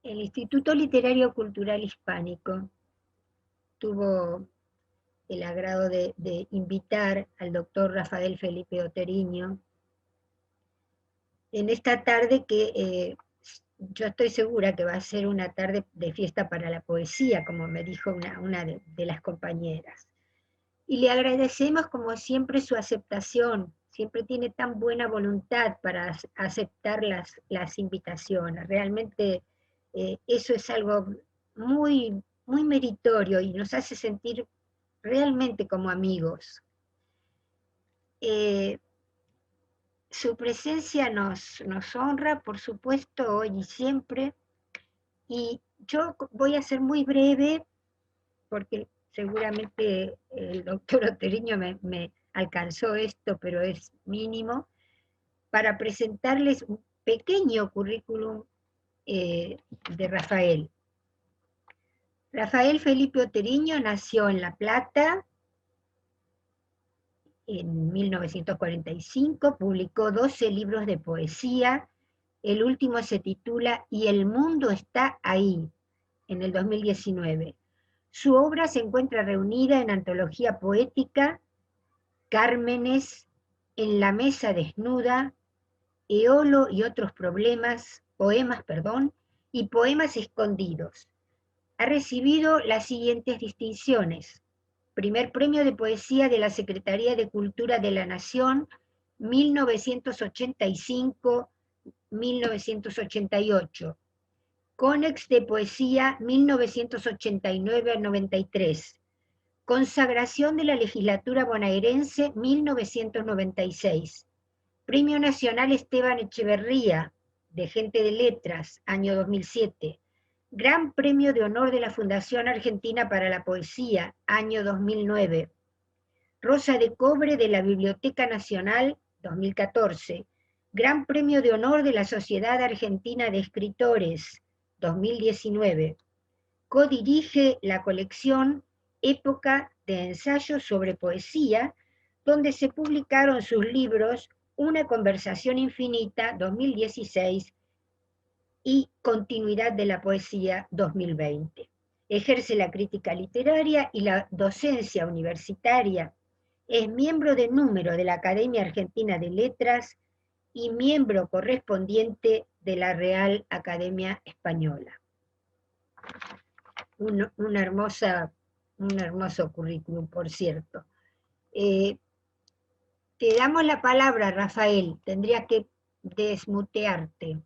El Instituto Literario Cultural Hispánico tuvo el agrado de invitar al doctor Rafael Felipe Oteriño en esta tarde que yo estoy segura que va a ser una tarde de fiesta para la poesía, como me dijo una de las compañeras. Y le agradecemos como siempre su aceptación, siempre tiene tan buena voluntad para aceptar las invitaciones. Realmente eso es algo muy meritorio y nos hace sentir realmente como amigos. Su presencia nos honra, por supuesto, hoy y siempre, y yo voy a ser muy breve, porque seguramente el doctor Oteriño me alcanzó esto, pero es mínimo, para presentarles un pequeño currículum de Rafael. Rafael Felipe Oteriño nació en La Plata en 1945, publicó 12 libros de poesía, el último se titula Y el mundo está ahí, en el 2019. Su obra se encuentra reunida en antología poética, Cármenes, En la mesa desnuda, Eolo y otros poemas, y Poemas escondidos. Ha recibido las siguientes distinciones: Primer Premio de Poesía de la Secretaría de Cultura de la Nación, 1985-1988. Conex de Poesía, 1989-93. Consagración de la Legislatura Bonaerense, 1996. Premio Nacional Esteban Echeverría, de Gente de Letras, año 2007. Gran Premio de Honor de la Fundación Argentina para la Poesía, año 2009. Rosa de Cobre de la Biblioteca Nacional, 2014. Gran Premio de Honor de la Sociedad Argentina de Escritores, 2019. Codirige la colección Época de ensayos sobre poesía, donde se publicaron sus libros Una conversación infinita, 2016, y Continuidad de la poesía, 2020. Ejerce la crítica literaria y la docencia universitaria. Es miembro de número de la Academia Argentina de Letras y miembro correspondiente de la Real Academia Española. Un hermoso currículum, por cierto. Te damos la palabra, Rafael. Tendrías que desmutearte.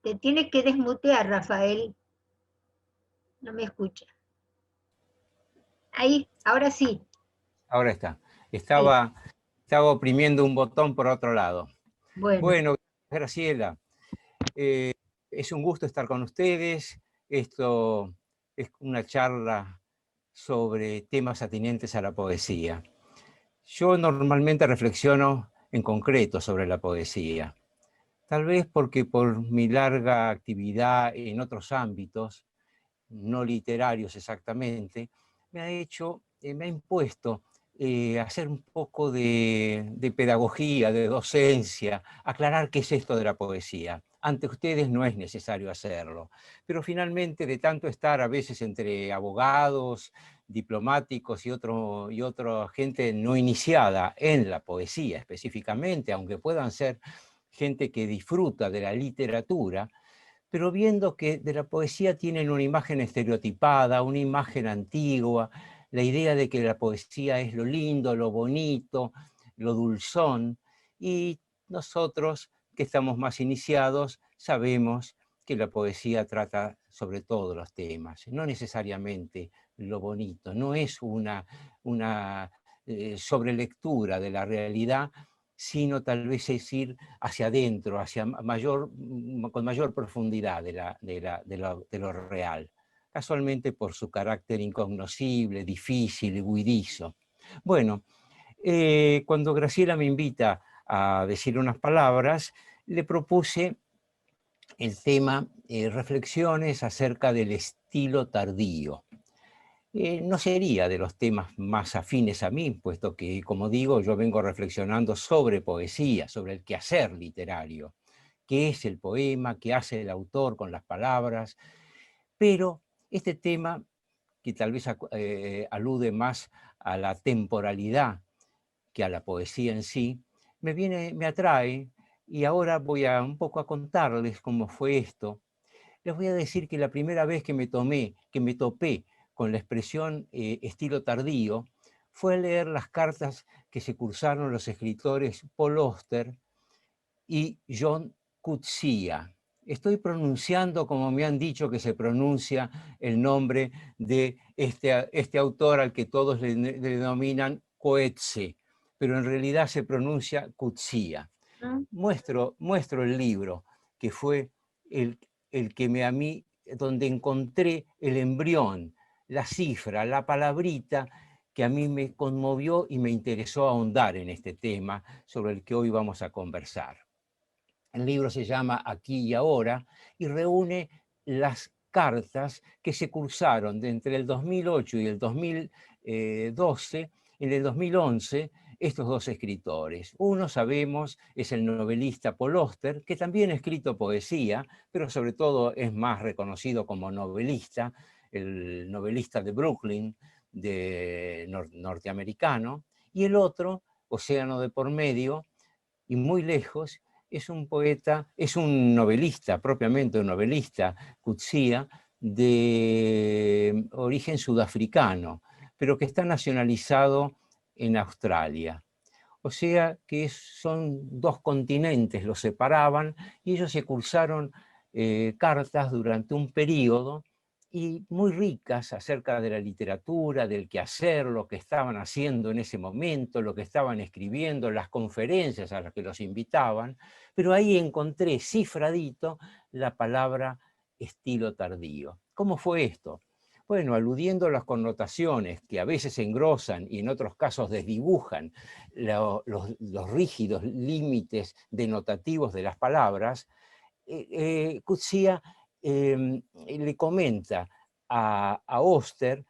Te tienes que desmutear, Rafael. No me escucha. Ahí, ahora sí. Ahora está. Ahí. Estaba oprimiendo un botón por otro lado. Bueno, Graciela, es un gusto estar con ustedes. Esto es una charla sobre temas atinentes a la poesía. Yo normalmente reflexiono en concreto sobre la poesía. Tal vez porque por mi larga actividad en otros ámbitos, no literarios exactamente, me ha impuesto hacer un poco de pedagogía, de docencia, aclarar qué es esto de la poesía. Ante ustedes no es necesario hacerlo, pero finalmente de tanto estar a veces entre abogados, diplomáticos y otra gente no iniciada en la poesía específicamente, aunque puedan ser gente que disfruta de la literatura, pero viendo que de la poesía tienen una imagen estereotipada, una imagen antigua, la idea de que la poesía es lo lindo, lo bonito, lo dulzón, y nosotros que estamos más iniciados sabemos que la poesía trata sobre todos los temas, no necesariamente lo bonito, no es una sobrelectura de la realidad, sino tal vez es ir hacia adentro, con mayor profundidad de lo real, casualmente por su carácter incognoscible, difícil y huidizo. Bueno, cuando Graciela me invita a decir unas palabras, le propuse el tema reflexiones acerca del estilo tardío. No sería de los temas más afines a mí, puesto que, como digo, yo vengo reflexionando sobre poesía, sobre el quehacer literario, qué es el poema, qué hace el autor con las palabras, pero este tema, que tal vez alude más a la temporalidad que a la poesía en sí, me atrae, y ahora voy a un poco a contarles cómo fue esto. Les voy a decir que la primera vez que me topé con la expresión estilo tardío, fue leer las cartas que se cursaron los escritores Paul Auster y John Coetzee. Estoy pronunciando como me han dicho que se pronuncia el nombre de este autor al que todos le denominan Coetzee, pero en realidad se pronuncia Coetzee. Muestro el libro, que fue el que a mí, donde encontré el embrión, la cifra, la palabrita que a mí me conmovió y me interesó ahondar en este tema sobre el que hoy vamos a conversar. El libro se llama Aquí y Ahora y reúne las cartas que se cursaron entre el 2008 y el 2012. En el 2011, estos dos escritores. Uno, sabemos, es el novelista Paul Auster, que también ha escrito poesía, pero sobre todo es más reconocido como novelista, el novelista de Brooklyn, norteamericano. Y el otro, océano de por medio, y muy lejos, es un poeta, es un novelista, propiamente un novelista, Coetzee, de origen sudafricano, pero que está nacionalizado en Australia. O sea que son dos continentes, los separaban, y ellos se cursaron cartas durante un periodo y muy ricas acerca de la literatura, del quehacer, lo que estaban haciendo en ese momento, lo que estaban escribiendo, las conferencias a las que los invitaban, pero ahí encontré cifradito la palabra estilo tardío. ¿Cómo fue esto? Bueno, aludiendo a las connotaciones que a veces engrosan y en otros casos desdibujan los rígidos límites denotativos de las palabras, Coetzee le comenta a Auster,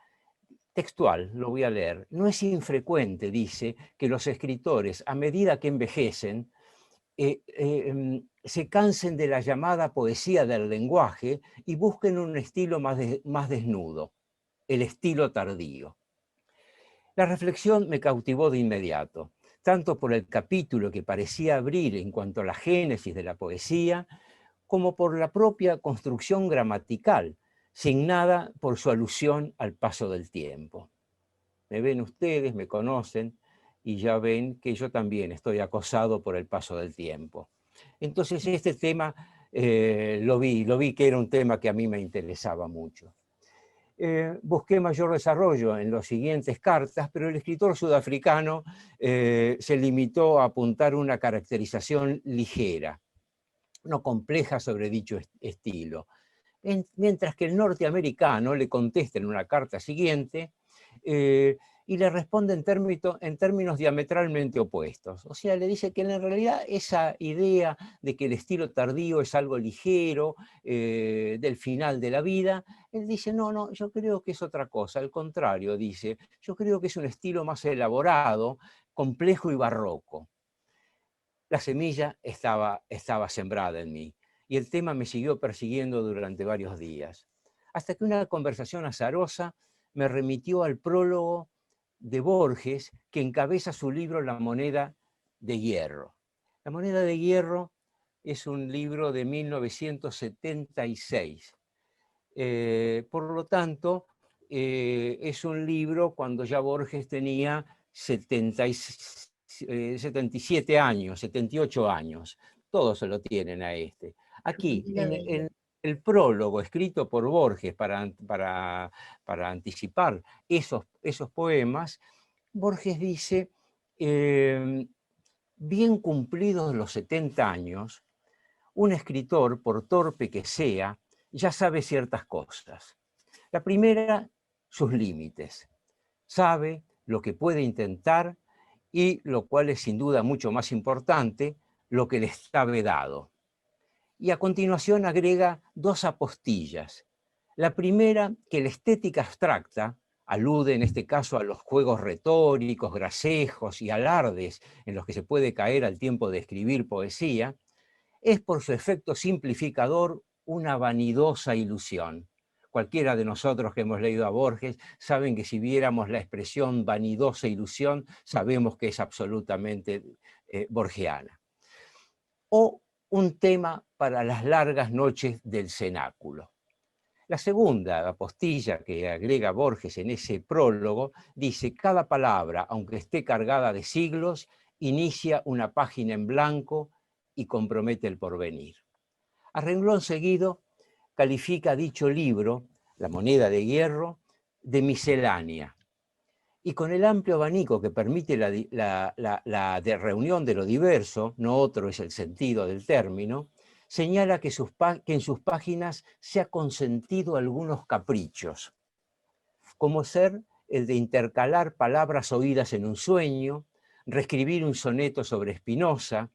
textual, lo voy a leer: no es infrecuente, dice, que los escritores, a medida que envejecen, se cansen de la llamada poesía del lenguaje y busquen un estilo más desnudo, el estilo tardío. La reflexión me cautivó de inmediato, tanto por el capítulo que parecía abrir en cuanto a la génesis de la poesía, como por la propia construcción gramatical, signada por su alusión al paso del tiempo. Me ven ustedes, me conocen, y ya ven que yo también estoy acosado por el paso del tiempo. Entonces este tema lo vi que era un tema que a mí me interesaba mucho. Busqué mayor desarrollo en las siguientes cartas, pero el escritor sudafricano se limitó a apuntar una caracterización ligera, no compleja, sobre dicho estilo. Mientras que el norteamericano le contesta en una carta siguiente y le responde en términos diametralmente opuestos. O sea, le dice que en realidad esa idea de que el estilo tardío es algo ligero, del final de la vida, él dice, no, yo creo que es otra cosa. Al contrario, dice, yo creo que es un estilo más elaborado, complejo y barroco. La semilla estaba sembrada en mí y el tema me siguió persiguiendo durante varios días, hasta que una conversación azarosa me remitió al prólogo de Borges, que encabeza su libro La moneda de hierro. La moneda de hierro es un libro de 1976. Por lo tanto, es un libro cuando ya Borges tenía 77 años, 78 años. Todos se lo tienen a este. Aquí, en el prólogo escrito por Borges para anticipar esos poemas, Borges dice, bien cumplidos los 70 años, un escritor, por torpe que sea, ya sabe ciertas cosas. La primera, sus límites. Sabe lo que puede intentar y, lo cual es sin duda mucho más importante, lo que le está vedado. y a continuación agrega dos apostillas. La primera, que la estética abstracta alude en este caso a los juegos retóricos, gracejos y alardes en los que se puede caer al tiempo de escribir poesía, es por su efecto simplificador una vanidosa ilusión. Cualquiera de nosotros que hemos leído a Borges saben que si viéramos la expresión vanidosa ilusión, sabemos que es absolutamente borgiana. O un tema para las largas noches del cenáculo. La segunda apostilla que agrega Borges en ese prólogo dice: cada palabra, aunque esté cargada de siglos, inicia una página en blanco y compromete el porvenir. A renglón seguido califica dicho libro, La moneda de hierro, de miscelánea. Y con el amplio abanico que permite la reunión de lo diverso, no otro es el sentido del término, señala que en sus páginas se ha consentido algunos caprichos, como ser el de intercalar palabras oídas en un sueño, reescribir un soneto sobre Spinoza,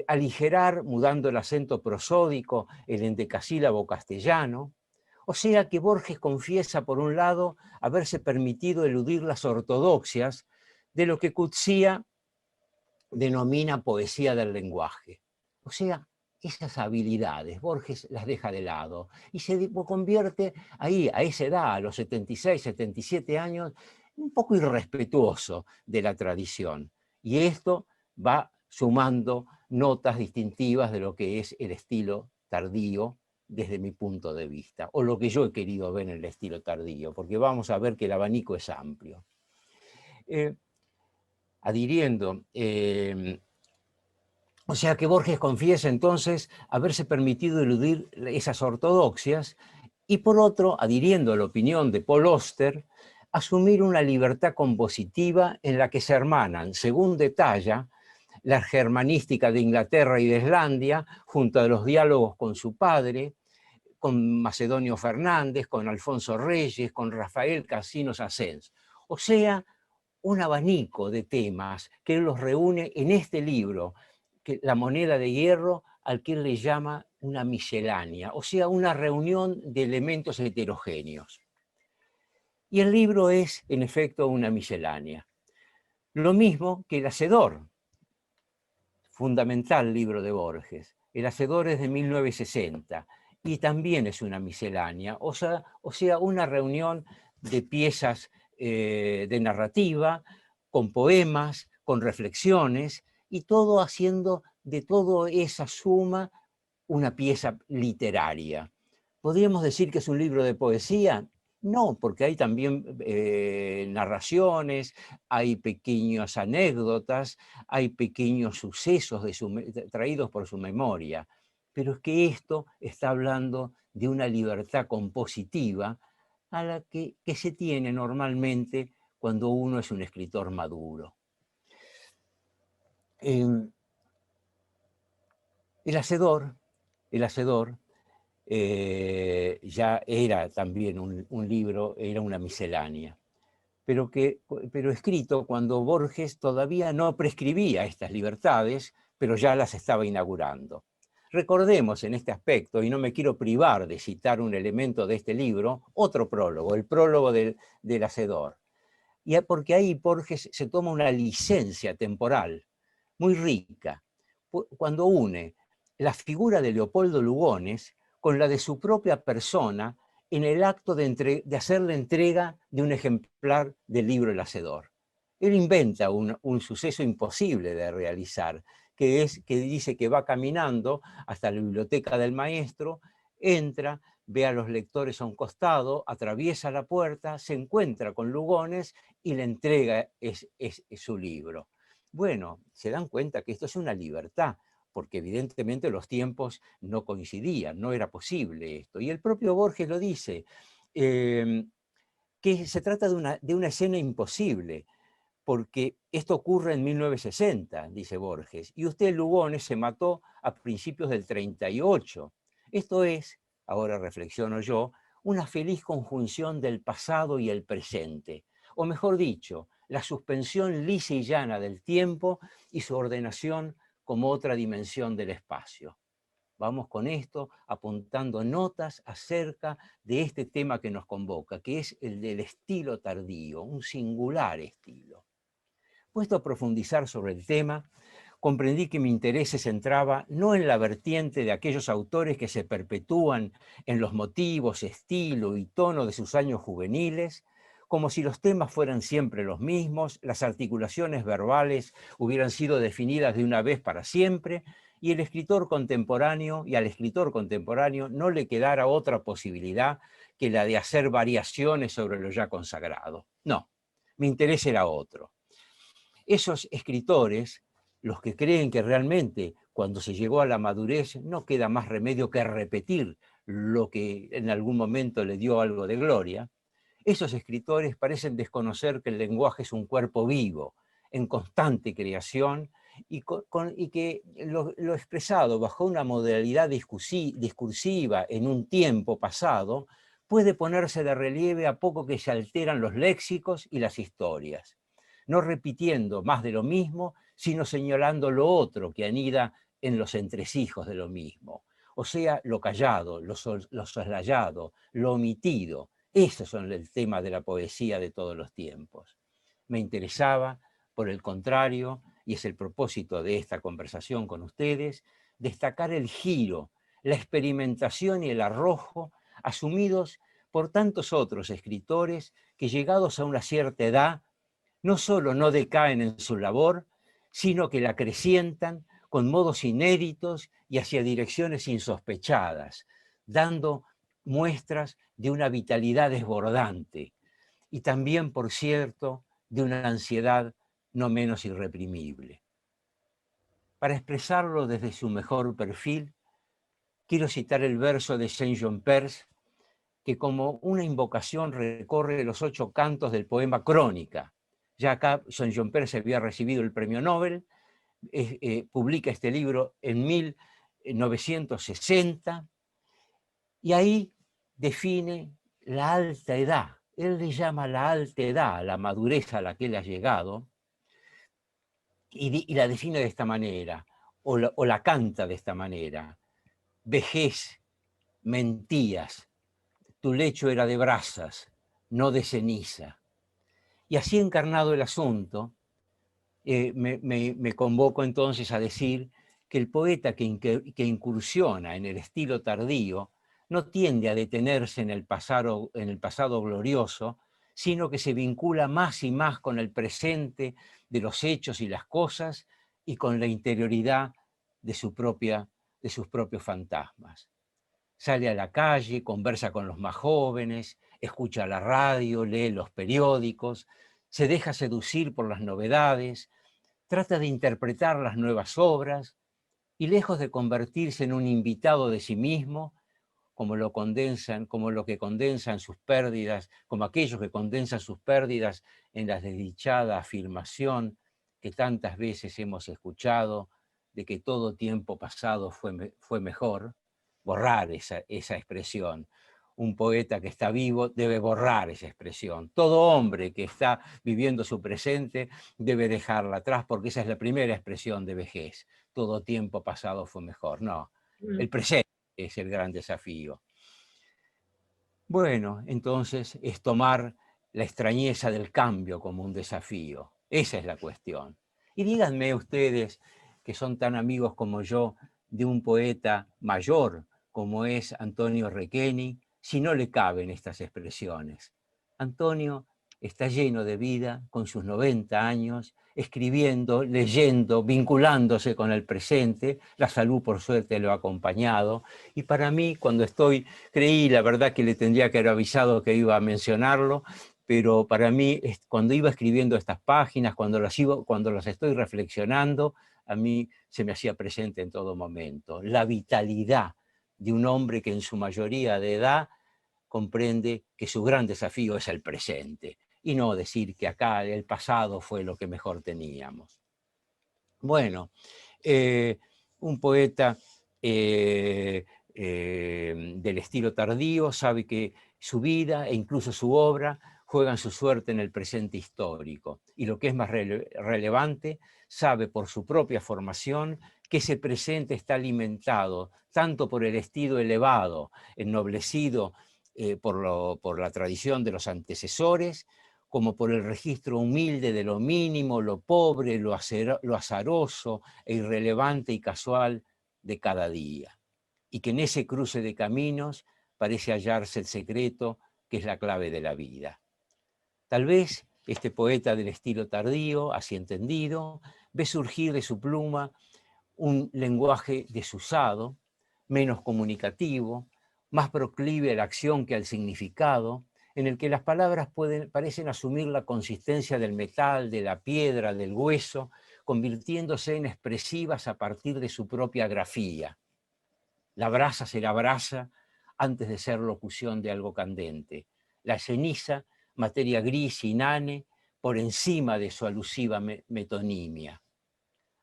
aligerar, mudando el acento prosódico, el endecasílabo castellano. O sea que Borges confiesa, por un lado, haberse permitido eludir las ortodoxias de lo que Coetzee denomina poesía del lenguaje. O sea, esas habilidades Borges las deja de lado y se convierte ahí, a esa edad, a los 76, 77 años, un poco irrespetuoso de la tradición. Y esto va sumando notas distintivas de lo que es el estilo tardío desde mi punto de vista, o lo que yo he querido ver en el estilo tardío, porque vamos a ver que el abanico es amplio. Adhiriendo, o sea que Borges confiesa entonces haberse permitido eludir esas ortodoxias y, por otro, adhiriendo a la opinión de Paul Auster, asumir una libertad compositiva en la que se hermanan, según detalla, la germanística de Inglaterra y de Islandia, junto a los diálogos con su padre, con Macedonio Fernández, con Alfonso Reyes, con Rafael Casinos Asens. O sea, un abanico de temas que él los reúne en este libro, que La moneda de hierro, al que él le llama una miscelánea, o sea, una reunión de elementos heterogéneos. Y el libro es, en efecto, una miscelánea. Lo mismo que El Hacedor, fundamental libro de Borges. El Hacedor es de 1960 y también es una miscelánea, o sea una reunión de piezas de narrativa, con poemas, con reflexiones, y todo haciendo de toda esa suma una pieza literaria. ¿Podríamos decir que es un libro de poesía? No, porque hay también narraciones, hay pequeñas anécdotas, hay pequeños sucesos traídos por su memoria. Pero es que esto está hablando de una libertad compositiva a la que se tiene normalmente cuando uno es un escritor maduro. El Hacedor ya era también un libro, era una miscelánea, pero escrito cuando Borges todavía no prescribía estas libertades, pero ya las estaba inaugurando. Recordemos en este aspecto, y no me quiero privar de citar un elemento de este libro, otro prólogo, el prólogo del Hacedor. Porque ahí Borges se toma una licencia temporal muy rica, cuando une la figura de Leopoldo Lugones con la de su propia persona en el acto de hacer la entrega de un ejemplar del libro El Hacedor. Él inventa un suceso imposible de realizar, que es que dice que va caminando hasta la biblioteca del maestro, entra, ve a los lectores a un costado, atraviesa la puerta, se encuentra con Lugones y le entrega su libro. Bueno, se dan cuenta que esto es una libertad, porque evidentemente los tiempos no coincidían, no era posible esto. Y el propio Borges lo dice, que se trata de una escena imposible, porque esto ocurre en 1960, dice Borges, y usted, Lugones, se mató a principios del 38. Esto es, ahora reflexiono yo, una feliz conjunción del pasado y el presente, o mejor dicho, la suspensión lisa y llana del tiempo y su ordenación como otra dimensión del espacio. Vamos con esto, apuntando notas acerca de este tema que nos convoca, que es el del estilo tardío, un singular estilo. Puesto a profundizar sobre el tema, comprendí que mi interés se centraba no en la vertiente de aquellos autores que se perpetúan en los motivos, estilo y tono de sus años juveniles, como si los temas fueran siempre los mismos, las articulaciones verbales hubieran sido definidas de una vez para siempre, y el escritor contemporáneo, y al escritor contemporáneo no le quedara otra posibilidad que la de hacer variaciones sobre lo ya consagrado. No, mi interés era otro. Esos escritores, los que creen que realmente cuando se llegó a la madurez no queda más remedio que repetir lo que en algún momento le dio algo de gloria, esos escritores parecen desconocer que el lenguaje es un cuerpo vivo, en constante creación, y que lo expresado bajo una modalidad discursiva en un tiempo pasado puede ponerse de relieve a poco que se alteran los léxicos y las historias, no repitiendo más de lo mismo, sino señalando lo otro que anida en los entresijos de lo mismo. O sea, lo callado, lo soslayado, lo omitido. Esos son el tema de la poesía de todos los tiempos. Me interesaba, por el contrario, y es el propósito de esta conversación con ustedes, destacar el giro, la experimentación y el arrojo asumidos por tantos otros escritores que, llegados a una cierta edad, no solo no decaen en su labor, sino que la acrecientan con modos inéditos y hacia direcciones insospechadas, dando muestras de una vitalidad desbordante y también, por cierto, de una ansiedad no menos irreprimible. Para expresarlo desde su mejor perfil, quiero citar el verso de Saint-John Perse, que como una invocación recorre los 8 cantos del poema Crónica. Ya acá Saint-John Perse había recibido el premio Nobel, publica este libro en 1960, y ahí define la alta edad. Él le llama la alta edad, la madurez a la que él ha llegado, y la define de esta manera, o la canta de esta manera. Vejez, mentías, tu lecho era de brasas, no de ceniza. Y así encarnado el asunto, me convoco entonces a decir que el poeta que incursiona en el estilo tardío no tiende a detenerse en el pasado glorioso, sino que se vincula más y más con el presente de los hechos y las cosas y con la interioridad de sus propios fantasmas. Sale a la calle, conversa con los más jóvenes, escucha la radio, lee los periódicos, se deja seducir por las novedades, trata de interpretar las nuevas obras y, lejos de convertirse en un invitado de sí mismo, como aquellos que condensan sus pérdidas en la desdichada afirmación que tantas veces hemos escuchado de que todo tiempo pasado fue mejor, borrar esa expresión. Un poeta que está vivo debe borrar esa expresión. Todo hombre que está viviendo su presente debe dejarla atrás, porque esa es la primera expresión de vejez. Todo tiempo pasado fue mejor. No, el presente es el gran desafío. Bueno, entonces es tomar la extrañeza del cambio como un desafío. Esa es la cuestión. Y díganme ustedes, que son tan amigos como yo de un poeta mayor como es Antonio Requeni, si no le caben estas expresiones. Antonio está lleno de vida, con sus 90 años, escribiendo, leyendo, vinculándose con el presente. La salud, por suerte, lo ha acompañado. Y para mí, creí, la verdad, que le tendría que haber avisado que iba a mencionarlo, pero para mí, cuando iba escribiendo estas páginas, cuando las estoy reflexionando, a mí se me hacía presente en todo momento. La vitalidad de un hombre que en su mayoría de edad comprende que su gran desafío es el presente, y no decir que acá el pasado fue lo que mejor teníamos. Bueno, un poeta del estilo tardío sabe que su vida e incluso su obra juegan su suerte en el presente histórico. Y lo que es más relevante, sabe por su propia formación que ese presente está alimentado tanto por el estilo elevado, ennoblecido por la tradición de los antecesores, como por el registro humilde de lo mínimo, lo pobre, lo azaroso e irrelevante y casual de cada día. Y que en ese cruce de caminos parece hallarse el secreto que es la clave de la vida. Tal vez este poeta del estilo tardío, así entendido, ve surgir de su pluma un lenguaje desusado, menos comunicativo, más proclive a la acción que al significado, en el que las palabras parecen asumir la consistencia del metal, de la piedra, del hueso, convirtiéndose en expresivas a partir de su propia grafía. La brasa será brasa antes de ser locución de algo candente. La ceniza, materia gris, inane, por encima de su alusiva metonimia.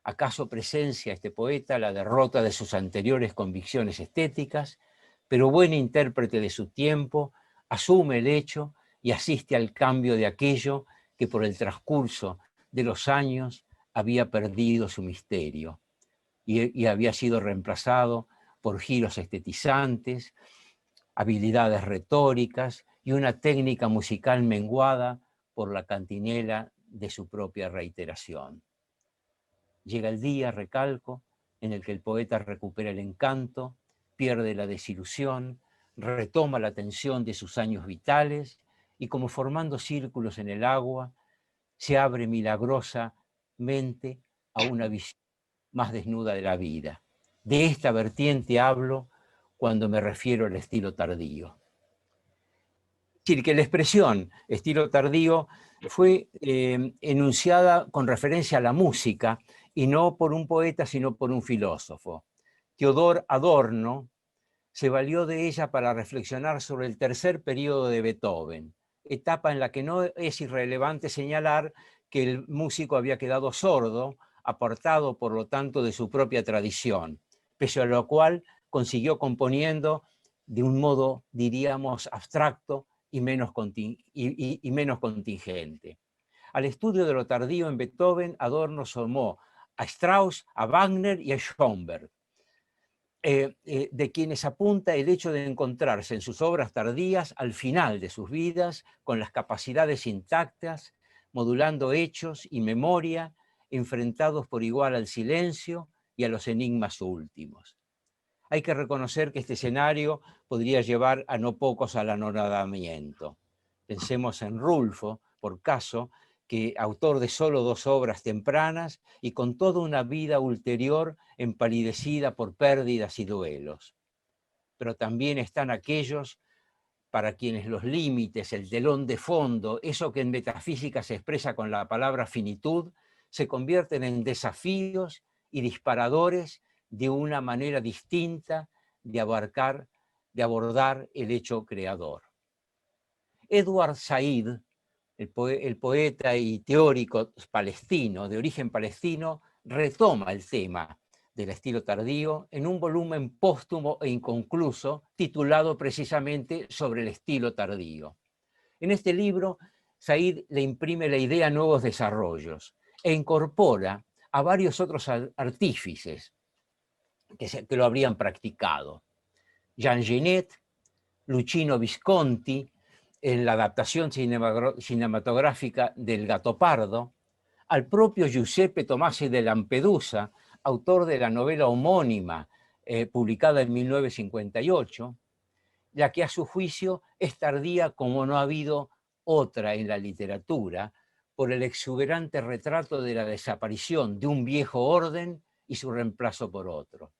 ¿Acaso presencia este poeta la derrota de sus anteriores convicciones estéticas, pero buen intérprete de su tiempo, asume el hecho y asiste al cambio de aquello que por el transcurso de los años había perdido su misterio y había sido reemplazado por giros estetizantes, habilidades retóricas y una técnica musical menguada por la cantinela de su propia reiteración? Llega el día, recalco, en el que el poeta recupera el encanto, pierde la desilusión, retoma la tensión de sus años vitales y, como formando círculos en el agua, se abre milagrosamente a una visión más desnuda de la vida. De esta vertiente hablo cuando me refiero al estilo tardío. Es decir, que la expresión estilo tardío fue enunciada con referencia a la música, y no por un poeta, sino por un filósofo. Theodor Adorno se valió de ella para reflexionar sobre el tercer periodo de Beethoven, etapa en la que no es irrelevante señalar que el músico había quedado sordo, apartado por lo tanto de su propia tradición, pese a lo cual consiguió componiendo de un modo, diríamos, abstracto y menos contingente. Al estudio de lo tardío en Beethoven, Adorno sumó a Strauss, a Wagner y a Schoenberg, de quienes apunta el hecho de encontrarse en sus obras tardías al final de sus vidas con las capacidades intactas, modulando hechos y memoria, enfrentados por igual al silencio y a los enigmas últimos. Hay que reconocer que este escenario podría llevar a no pocos al anonadamiento. Pensemos en Rulfo, por caso, que autor de solo 2 obras tempranas y con toda una vida ulterior empalidecida por pérdidas y duelos. Pero también están aquellos para quienes los límites, el telón de fondo, eso que en metafísica se expresa con la palabra finitud, se convierten en desafíos y disparadores de una manera distinta de abordar el hecho creador. Edward Said, el poeta y teórico palestino, de origen palestino, retoma el tema del estilo tardío en un volumen póstumo e inconcluso titulado precisamente sobre el estilo tardío. En este libro, Said le imprime la idea a nuevos desarrollos e incorpora a varios otros artífices que lo habrían practicado. Jean Genet, Luchino Visconti, en la adaptación cinematográfica del Gattopardo, al propio Giuseppe Tomasi de Lampedusa, autor de la novela homónima publicada en 1958, la que a su juicio es tardía como no ha habido otra en la literatura, por el exuberante retrato de la desaparición de un viejo orden y su reemplazo por otro.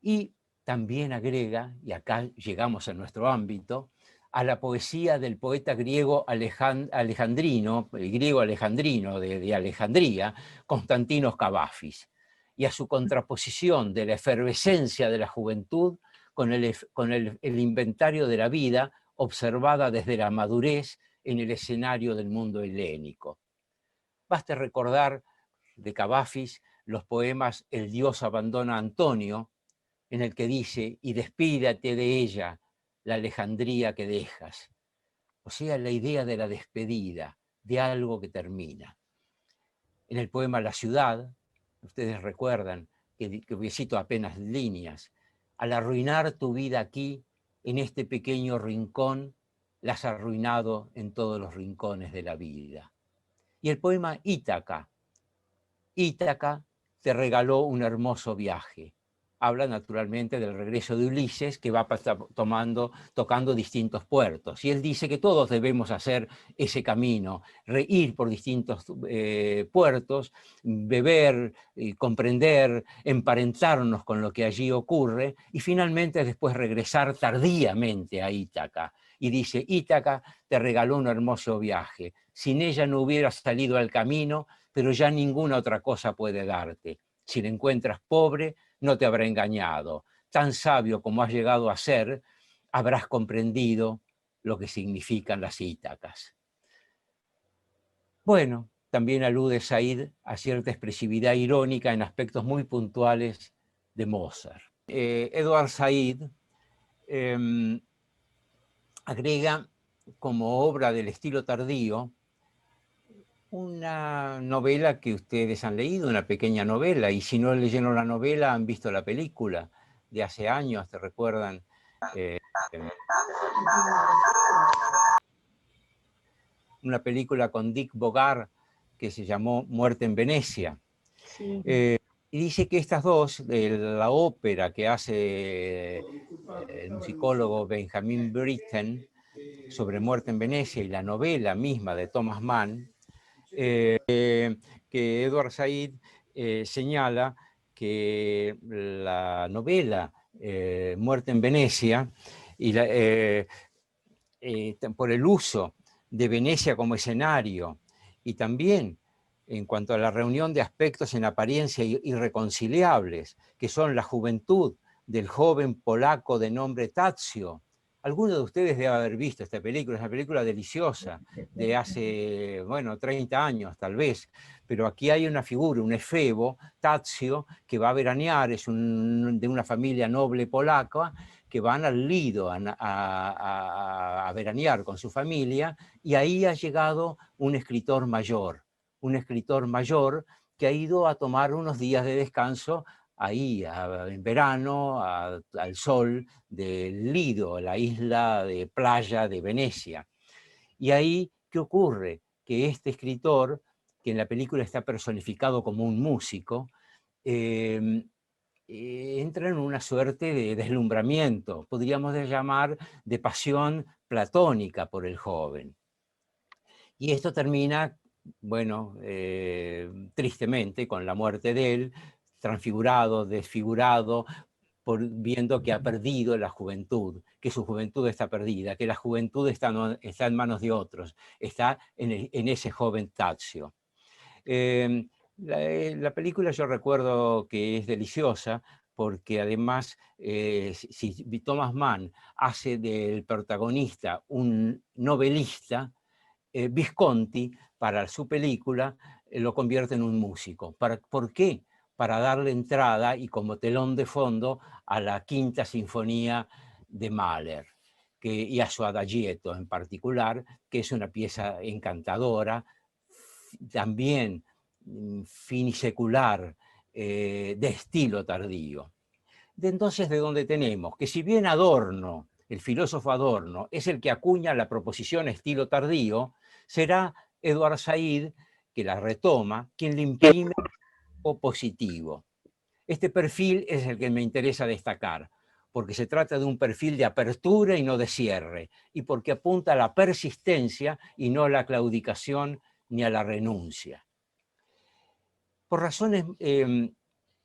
Y también agrega, y acá llegamos a nuestro ámbito, a la poesía del poeta griego alejandrino, el griego alejandrino de Alejandría, Constantinos Kavafis, y a su contraposición de la efervescencia de la juventud con el inventario de la vida observada desde la madurez en el escenario del mundo helénico. Baste recordar de Kavafis los poemas El dios abandona a Antonio, en el que dice: y despídate de ella, la Alejandría que dejas. o sea, la idea de la despedida, de algo que termina. En el poema La ciudad, ustedes recuerdan que cito apenas líneas, al arruinar tu vida aquí, en este pequeño rincón, la has arruinado en todos los rincones de la vida. Y el poema Ítaca. Ítaca te regaló un hermoso viaje. Habla naturalmente del regreso de Ulises, que va tocando distintos puertos. Y él dice que todos debemos hacer ese camino, ir por distintos puertos, beber, comprender, emparentarnos con lo que allí ocurre, y finalmente después regresar tardíamente a Ítaca. Y dice, Ítaca te regaló un hermoso viaje. Sin ella no hubieras salido al camino, pero ya ninguna otra cosa puede darte. Si la encuentras pobre, no te habrá engañado. Tan sabio como has llegado a ser, habrás comprendido lo que significan las Ítacas. Bueno, también alude Said a cierta expresividad irónica en aspectos muy puntuales de Mozart. Edward Said agrega como obra del estilo tardío una novela que ustedes han leído, una pequeña novela, y si no leyeron la novela, han visto la película de hace años, ¿te recuerdan? Una película con Dick Bogart que se llamó Muerte en Venecia. Sí. Y dice que estas dos, la ópera que hace el musicólogo Benjamin Britten sobre Muerte en Venecia y la novela misma de Thomas Mann, que Edward Said señala que la novela Muerte en Venecia, y por el uso de Venecia como escenario, y también en cuanto a la reunión de aspectos en apariencia irreconciliables, que son la juventud del joven polaco de nombre Tadzio. Alguno de ustedes debe haber visto esta película, es una película deliciosa, de hace, bueno, 30 años tal vez, pero aquí hay una figura, un efebo, Tadzio, que va a veranear, es de una familia noble polaca, que van al Lido a veranear con su familia, y ahí ha llegado un escritor mayor que ha ido a tomar unos días de descanso ahí en verano al sol del Lido, la isla de playa de Venecia. Y ahí, ¿qué ocurre? Que este escritor, que en la película está personificado como un músico, entra en una suerte de deslumbramiento, podríamos llamar de pasión platónica por el joven. Y esto termina, bueno, tristemente, con la muerte de él, transfigurado, desfigurado, viendo que ha perdido la juventud, que su juventud está perdida, que la juventud está en manos de otros, está en ese joven Tadzio. La película yo recuerdo que es deliciosa porque además si Thomas Mann hace del protagonista un novelista, Visconti para su película lo convierte en un músico. ¿Por qué? Para darle entrada y como telón de fondo a la Quinta Sinfonía de Mahler y a su Adagietto en particular, que es una pieza encantadora, también finisecular, de estilo tardío. Entonces, ¿de dónde tenemos? Que si bien Adorno, el filósofo Adorno, es el que acuña la proposición estilo tardío, será Edward Said, que la retoma, quien le imprime o positivo. Este perfil es el que me interesa destacar, porque se trata de un perfil de apertura y no de cierre, y porque apunta a la persistencia y no a la claudicación ni a la renuncia. Por razones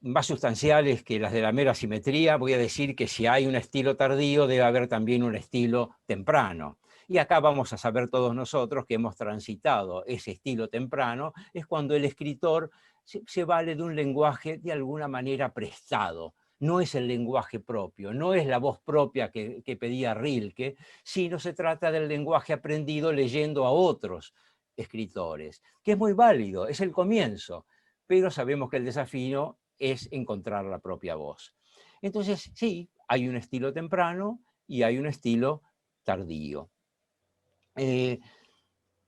más sustanciales que las de la mera simetría, voy a decir que si hay un estilo tardío, debe haber también un estilo temprano. Y acá vamos a saber todos nosotros que hemos transitado ese estilo temprano, es cuando el escritor se vale de un lenguaje de alguna manera prestado. No es el lenguaje propio, no es la voz propia que pedía Rilke, sino se trata del lenguaje aprendido leyendo a otros escritores, que es muy válido, es el comienzo, pero sabemos que el desafío es encontrar la propia voz. Entonces, sí, hay un estilo temprano y hay un estilo tardío.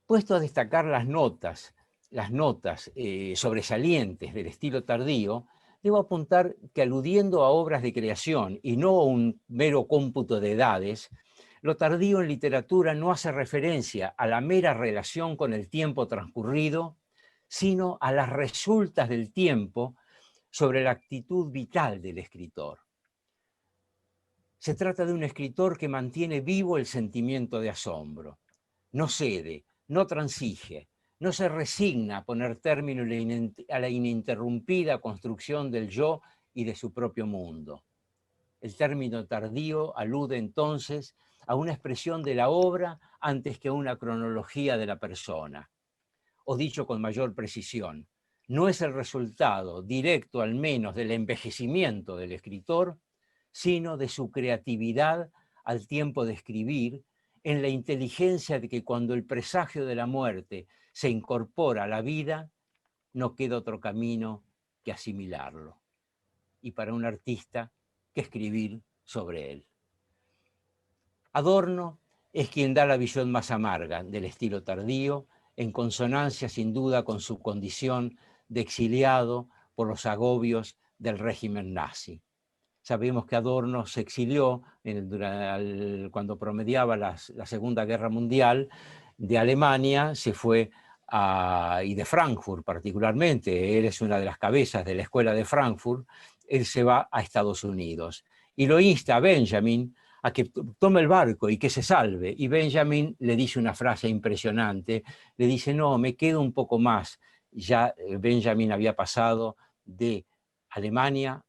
Puesto a destacar las notas sobresalientes del estilo tardío, debo apuntar que aludiendo a obras de creación y no a un mero cómputo de edades, lo tardío en literatura no hace referencia a la mera relación con el tiempo transcurrido, sino a las resultas del tiempo sobre la actitud vital del escritor. Se trata de un escritor que mantiene vivo el sentimiento de asombro. No cede, no transige, no se resigna a poner término a la ininterrumpida construcción del yo y de su propio mundo. El término tardío alude entonces a una expresión de la obra antes que a una cronología de la persona. O dicho con mayor precisión, no es el resultado directo al menos del envejecimiento del escritor, sino de su creatividad al tiempo de escribir, en la inteligencia de que cuando el presagio de la muerte se incorpora a la vida, no queda otro camino que asimilarlo. Y para un artista, que escribir sobre él. Adorno es quien da la visión más amarga del estilo tardío, en consonancia sin duda con su condición de exiliado por los agobios del régimen nazi. Sabemos que Adorno se exilió cuando promediaba la Segunda Guerra Mundial de Alemania, se fue y de Frankfurt particularmente, él es una de las cabezas de la escuela de Frankfurt, él se va a Estados Unidos y lo insta a Benjamin a que tome el barco y que se salve. Y Benjamin le dice una frase impresionante, le dice, no, me quedo un poco más. Ya Benjamin había pasado de Alemania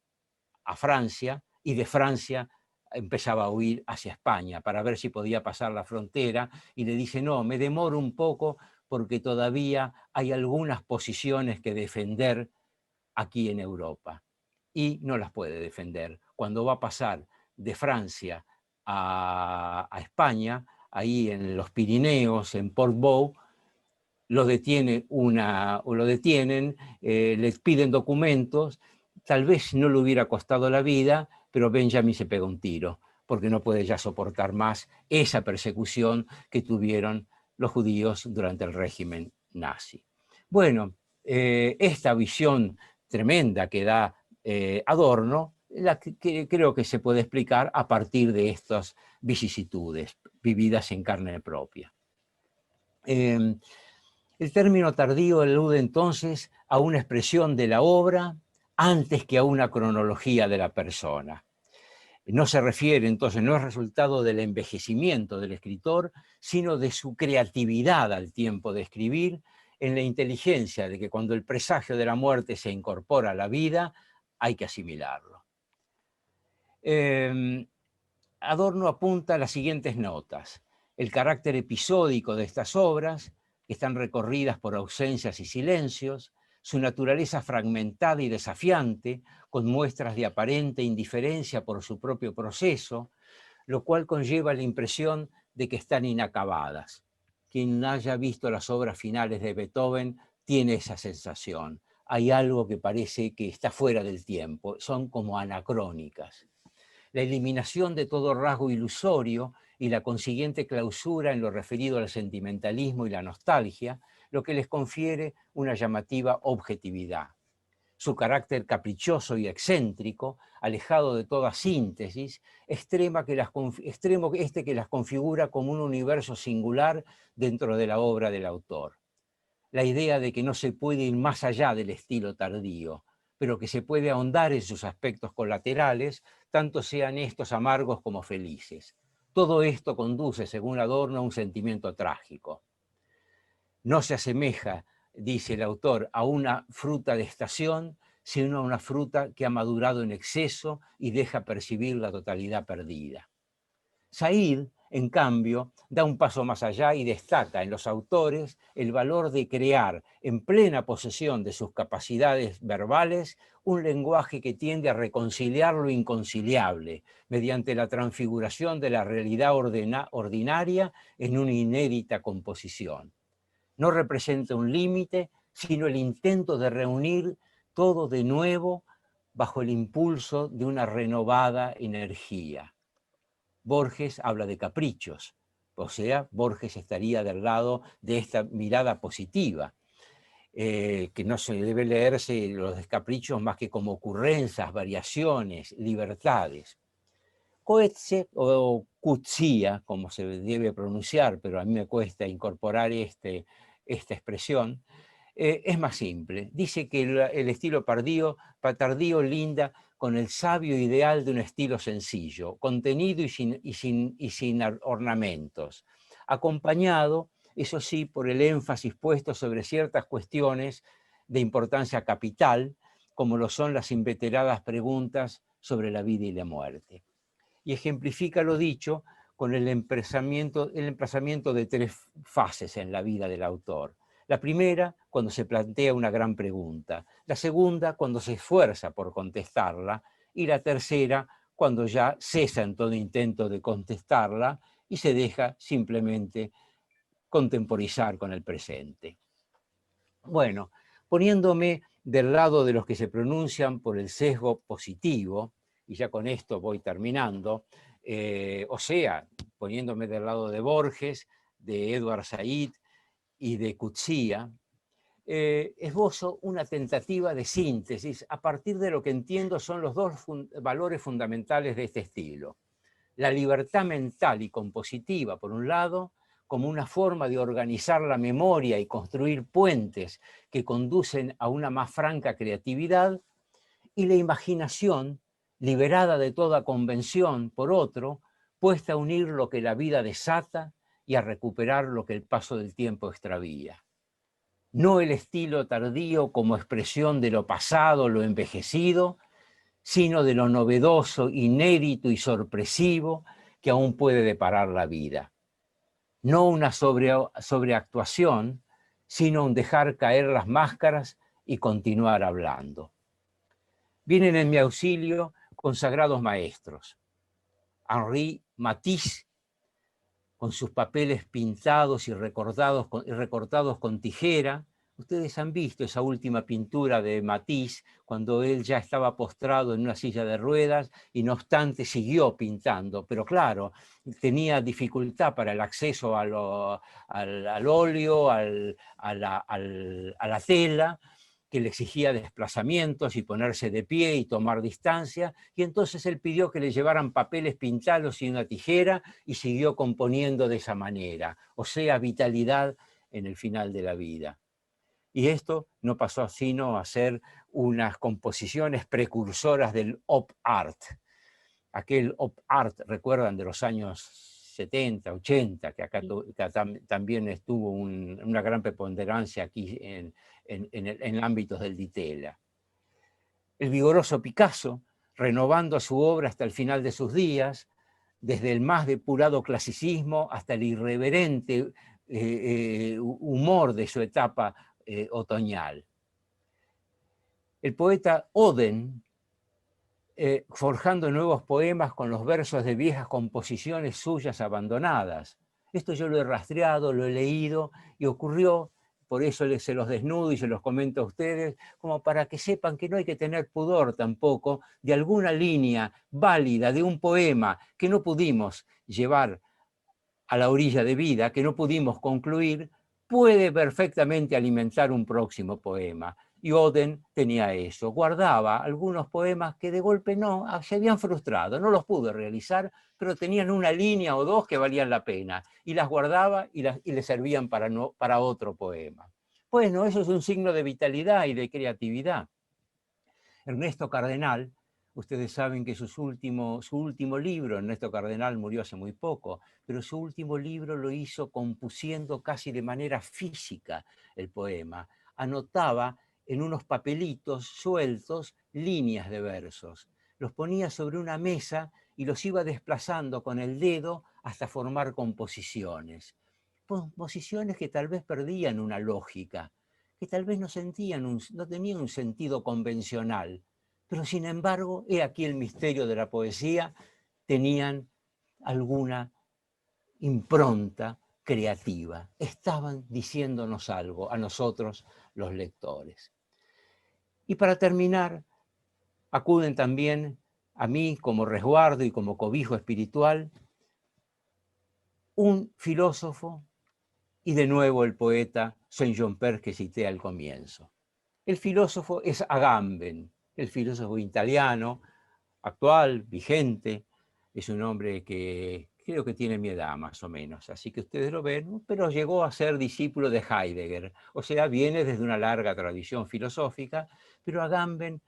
a Francia y de Francia empezaba a huir hacia España para ver si podía pasar la frontera y le dice, no, me demoro un poco porque todavía hay algunas posiciones que defender aquí en Europa y no las puede defender. Cuando va a pasar de Francia a España, ahí en los Pirineos, en Portbou, lo detienen, les piden documentos, tal vez no le hubiera costado la vida, pero Benjamin se pega un tiro, porque no puede ya soportar más esa persecución que tuvieron los judíos durante el régimen nazi. Bueno, esta visión tremenda que da Adorno, que creo que se puede explicar a partir de estas vicisitudes vividas en carne propia. El término tardío alude entonces a una expresión de la obra antes que a una cronología de la persona. No se refiere entonces, no es resultado del envejecimiento del escritor, sino de su creatividad al tiempo de escribir, en la inteligencia de que cuando el presagio de la muerte se incorpora a la vida, hay que asimilarlo. Adorno apunta a las siguientes notas. El carácter episódico de estas obras, que están recorridas por ausencias y silencios, su naturaleza fragmentada y desafiante, con muestras de aparente indiferencia por su propio proceso, lo cual conlleva la impresión de que están inacabadas. Quien haya visto las obras finales de Beethoven tiene esa sensación. Hay algo que parece que está fuera del tiempo, son como anacrónicas. La eliminación de todo rasgo ilusorio y la consiguiente clausura en lo referido al sentimentalismo y la nostalgia, lo que les confiere una llamativa objetividad. Su carácter caprichoso y excéntrico, alejado de toda síntesis, extremo que las configura como un universo singular dentro de la obra del autor. La idea de que no se puede ir más allá del estilo tardío, pero que se puede ahondar en sus aspectos colaterales, tanto sean estos amargos como felices. Todo esto conduce, según Adorno, a un sentimiento trágico. No se asemeja, dice el autor, a una fruta de estación, sino a una fruta que ha madurado en exceso y deja percibir la totalidad perdida. Said, en cambio, da un paso más allá y destaca en los autores el valor de crear, en plena posesión de sus capacidades verbales, un lenguaje que tiende a reconciliar lo inconciliable mediante la transfiguración de la realidad ordinaria en una inédita composición. No representa un límite, sino el intento de reunir todo de nuevo bajo el impulso de una renovada energía. Borges habla de caprichos, O sea, Borges estaría del lado de esta mirada positiva, que no se debe leerse los descaprichos más que como ocurrencias, variaciones, libertades. Coetzee, o Coetzee, como se debe pronunciar, pero a mí me cuesta incorporar esta expresión, es más simple. Dice que el estilo tardío linda con el sabio ideal de un estilo sencillo, contenido y sin ornamentos, acompañado, eso sí, por el énfasis puesto sobre ciertas cuestiones de importancia capital, como lo son las inveteradas preguntas sobre la vida y la muerte. Y ejemplifica lo dicho con el emplazamiento de 3 fases en la vida del autor. La primera, cuando se plantea una gran pregunta. La segunda, cuando se esfuerza por contestarla. Y la tercera, cuando ya cesa en todo intento de contestarla y se deja simplemente contemporizar con el presente. Bueno, poniéndome del lado de los que se pronuncian por el sesgo positivo, y ya con esto voy terminando, o sea, poniéndome del lado de Borges, de Edward Said y de Coetzee, esbozo una tentativa de síntesis a partir de lo que entiendo son los 2 valores fundamentales de este estilo. La libertad mental y compositiva, por un lado, como una forma de organizar la memoria y construir puentes que conducen a una más franca creatividad, y la imaginación, liberada de toda convención, por otro, puesta a unir lo que la vida desata y a recuperar lo que el paso del tiempo extravía. No el estilo tardío como expresión de lo pasado, lo envejecido, sino de lo novedoso, inédito y sorpresivo que aún puede deparar la vida. No una sobreactuación, sino un dejar caer las máscaras y continuar hablando. Vienen en mi auxilio consagrados maestros. Henri Matisse, con sus papeles pintados y recortados con tijera. Ustedes han visto esa última pintura de Matisse, cuando él ya estaba postrado en una silla de ruedas y no obstante siguió pintando, pero claro, tenía dificultad para el acceso al óleo, a la tela, que le exigía desplazamientos y ponerse de pie y tomar distancia, y entonces él pidió que le llevaran papeles pintados y una tijera y siguió componiendo de esa manera, o sea, vitalidad en el final de la vida. Y esto no pasó sino a ser unas composiciones precursoras del op art. Aquel op art, recuerdan, de los años 70, 80, que acá también estuvo una gran preponderancia aquí en ámbitos del Di Tella. El vigoroso Picasso, renovando su obra hasta el final de sus días, desde el más depurado clasicismo hasta el irreverente humor de su etapa otoñal. El poeta Oden, forjando nuevos poemas con los versos de viejas composiciones suyas abandonadas. Esto yo lo he rastreado, lo he leído y ocurrió, por eso se los desnudo y se los comento a ustedes, como para que sepan que no hay que tener pudor tampoco de alguna línea válida de un poema que no pudimos llevar a la orilla de vida, que no pudimos concluir, puede perfectamente alimentar un próximo poema. Y Oden tenía eso, guardaba algunos poemas que de golpe no, se habían frustrado, no los pudo realizar, pero tenían una línea o 2 que valían la pena, y las guardaba y le servían para otro poema. Bueno, eso es un signo de vitalidad y de creatividad. Ernesto Cardenal, ustedes saben que su último libro, Ernesto Cardenal murió hace muy poco, pero su último libro lo hizo compusiendo casi de manera física el poema. Anotaba en unos papelitos sueltos líneas de versos. Los ponía sobre una mesa y los iba desplazando con el dedo hasta formar composiciones. Composiciones que tal vez perdían una lógica, que tal vez no tenían un sentido convencional, pero sin embargo, he aquí el misterio de la poesía, tenían alguna impronta creativa, estaban diciéndonos algo a nosotros los lectores. Y para terminar, acuden también a mí como resguardo y como cobijo espiritual un filósofo y de nuevo el poeta Saint-Exupéry que cité al comienzo. El filósofo es Agamben, el filósofo italiano, actual, vigente, es un hombre que creo que tiene mi edad más o menos, así que ustedes lo ven, pero llegó a ser discípulo de Heidegger, o sea, viene desde una larga tradición filosófica, pero Agamben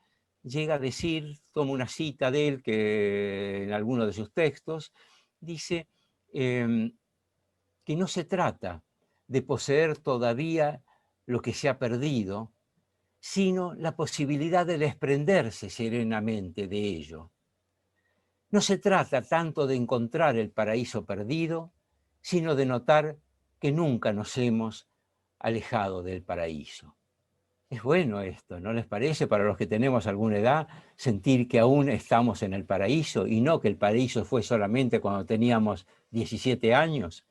llega a decir, tomo una cita de él que en alguno de sus textos, dice que no se trata de poseer todavía lo que se ha perdido, sino la posibilidad de desprenderse serenamente de ello. No se trata tanto de encontrar el paraíso perdido, sino de notar que nunca nos hemos alejado del paraíso. Es bueno esto, ¿no les parece? Para los que tenemos alguna edad, sentir que aún estamos en el paraíso y no que el paraíso fue solamente cuando teníamos 17 años.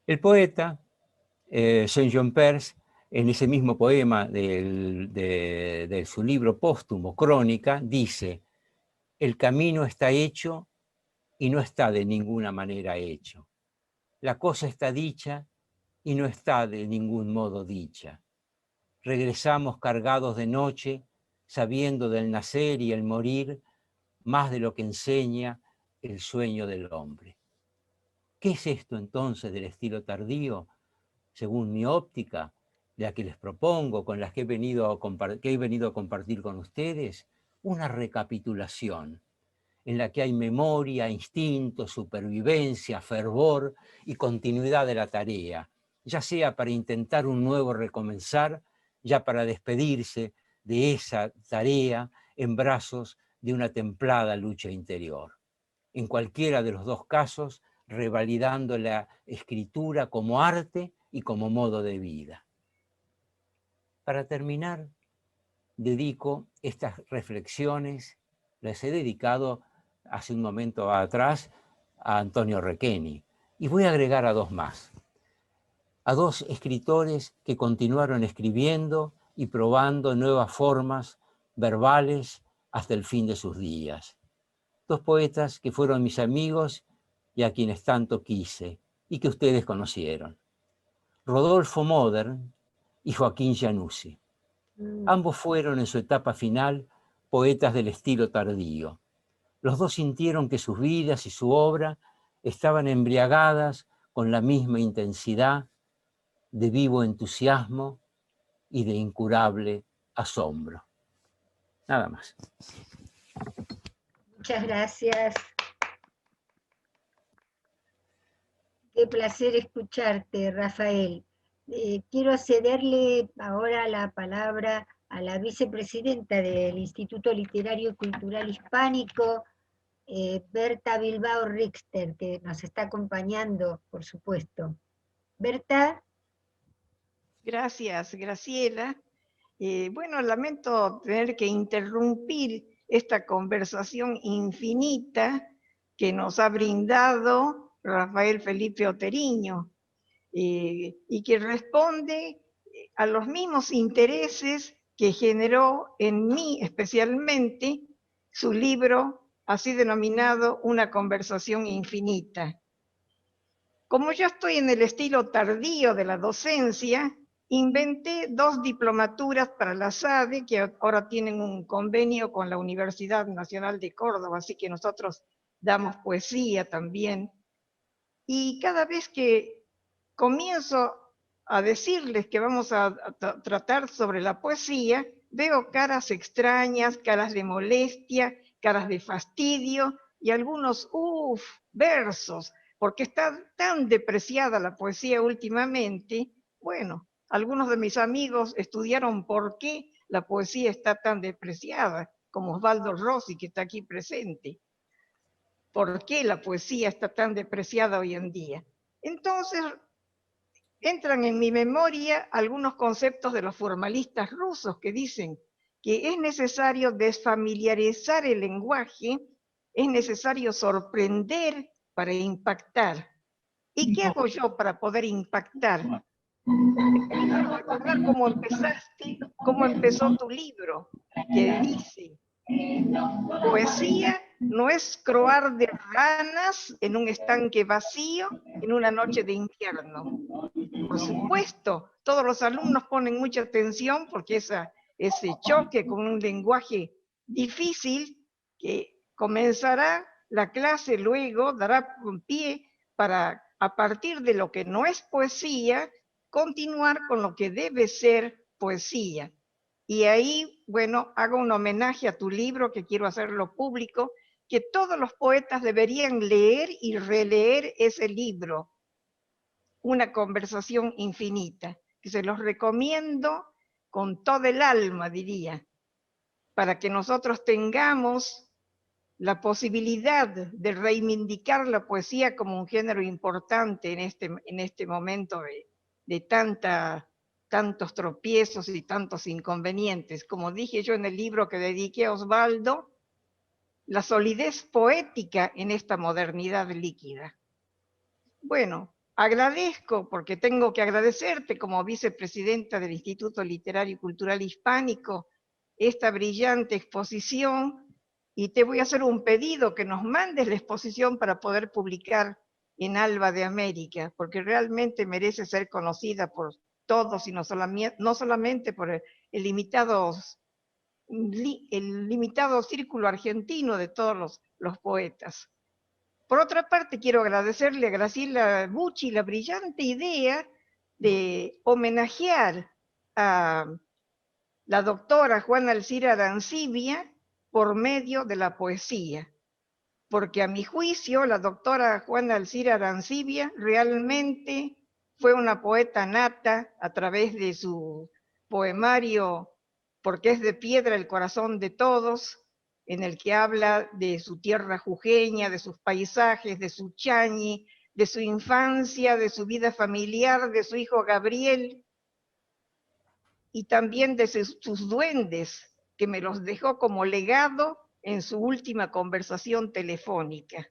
El poeta, Saint-Exupéry, en ese mismo poema de su libro póstumo, Crónica, dice: el camino está hecho y no está de ninguna manera hecho. La cosa está dicha y no está de ningún modo dicha. Regresamos cargados de noche, sabiendo del nacer y el morir, más de lo que enseña el sueño del hombre. ¿Qué es esto entonces del estilo tardío? Según mi óptica, la que les propongo, con las que he venido a compartir con ustedes, una recapitulación en la que hay memoria, instinto, supervivencia, fervor y continuidad de la tarea, ya sea para intentar un nuevo recomenzar, ya para despedirse de esa tarea en brazos de una templada lucha interior. En cualquiera de los dos casos, revalidando la escritura como arte y como modo de vida. Para terminar, dedico estas reflexiones, las he dedicado hace un momento atrás a Antonio Requeni, y voy a agregar a dos más, a dos escritores que continuaron escribiendo y probando nuevas formas verbales hasta el fin de sus días. Dos poetas que fueron mis amigos y a quienes tanto quise, y que ustedes conocieron. Rodolfo Modern y Joaquín Januzzi. Ambos fueron en su etapa final poetas del estilo tardío. Los dos sintieron que sus vidas y su obra estaban embriagadas con la misma intensidad de vivo entusiasmo y de incurable asombro. Nada más. Muchas gracias. Qué placer escucharte, Rafael. Quiero cederle ahora la palabra a la vicepresidenta del Instituto Literario y Cultural Hispánico, Berta Bilbao Richter, que nos está acompañando, por supuesto. Berta. Gracias, Graciela. Bueno, lamento tener que interrumpir esta conversación infinita que nos ha brindado Rafael Felipe Oteriño, y que responde a los mismos intereses que generó en mí especialmente su libro así denominado Una conversación infinita. Como yo estoy en el estilo tardío de la docencia, inventé 2 diplomaturas para la SADE, que ahora tienen un convenio con la Universidad Nacional de Córdoba, así que nosotros damos poesía también. Y cada vez que comienzo a decirles que vamos a tratar sobre la poesía, veo caras extrañas, caras de molestia, caras de fastidio y algunos versos, porque está tan depreciada la poesía últimamente. Bueno, algunos de mis amigos estudiaron por qué la poesía está tan depreciada, como Osvaldo Rossi, que está aquí presente. ¿Por qué la poesía está tan depreciada hoy en día? Entonces, entran en mi memoria algunos conceptos de los formalistas rusos que dicen que es necesario desfamiliarizar el lenguaje, es necesario sorprender para impactar. ¿Y qué hago yo para poder impactar? Quiero recordar cómo empezaste, cómo empezó tu libro, que dice: poesía no es croar de ranas en un estanque vacío en una noche de invierno. Por supuesto, todos los alumnos ponen mucha atención porque ese choque con un lenguaje difícil que comenzará la clase, luego dará un pie para, a partir de lo que no es poesía, continuar con lo que debe ser poesía. Y ahí, bueno, hago un homenaje a tu libro, que quiero hacerlo público, que todos los poetas deberían leer y releer ese libro, Una conversación infinita, que se los recomiendo con todo el alma, diría, para que nosotros tengamos la posibilidad de reivindicar la poesía como un género importante en este momento de tantos tropiezos y tantos inconvenientes. Como dije yo en el libro que dediqué a Osvaldo, la solidez poética en esta modernidad líquida. Bueno, agradezco, porque tengo que agradecerte como vicepresidenta del Instituto Literario y Cultural Hispánico, esta brillante exposición, y te voy a hacer un pedido, que nos mandes la exposición para poder publicar en Alba de América, porque realmente merece ser conocida por todos y no solamente por el limitado círculo argentino de todos los poetas. Por otra parte, quiero agradecerle a Graciela Bucci la brillante idea de homenajear a la doctora Juana Alcira Arancibia por medio de la poesía, porque a mi juicio la doctora Juana Alcira Arancibia realmente fue una poeta nata a través de su poemario Porque es de piedra el corazón de todos, en el que habla de su tierra jujeña, de sus paisajes, de su chañi, de su infancia, de su vida familiar, de su hijo Gabriel, y también de sus duendes, que me los dejó como legado en su última conversación telefónica.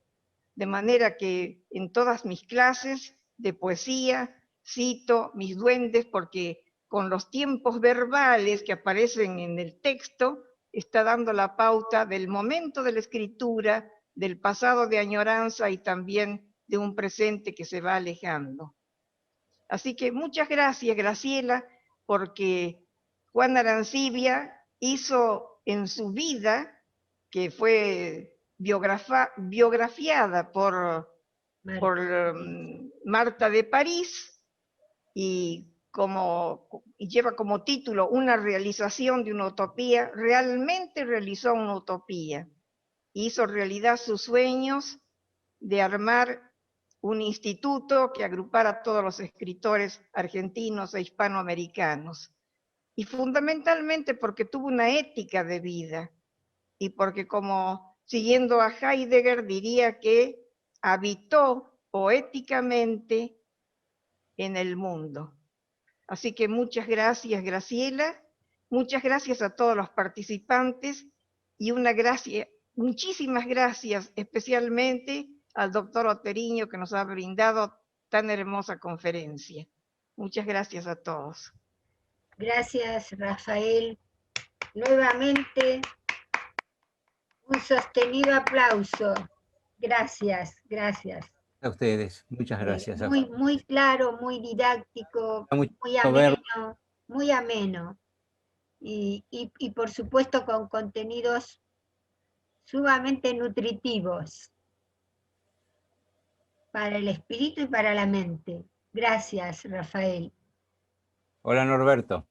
De manera que en todas mis clases de poesía cito mis duendes, porque con los tiempos verbales que aparecen en el texto está dando la pauta del momento de la escritura, del pasado de añoranza y también de un presente que se va alejando. Así que muchas gracias, Graciela, porque Juana Arancibia hizo en su vida, que fue biografiada por Marta de París, y lleva como título Una realización de una utopía, realmente realizó una utopía. Hizo realidad sus sueños de armar un instituto que agrupara a todos los escritores argentinos e hispanoamericanos. Y fundamentalmente porque tuvo una ética de vida, y porque, como siguiendo a Heidegger, diría que habitó poéticamente en el mundo. Así que muchas gracias, Graciela, muchas gracias a todos los participantes, y muchísimas gracias especialmente al doctor Oteriño, que nos ha brindado tan hermosa conferencia. Muchas gracias a todos. Gracias, Rafael. Nuevamente, un sostenido aplauso. Gracias, gracias. A ustedes, muchas gracias. Muy claro, muy didáctico, muy ameno. Y por supuesto con contenidos sumamente nutritivos para el espíritu y para la mente. Gracias, Rafael. Hola, Norberto.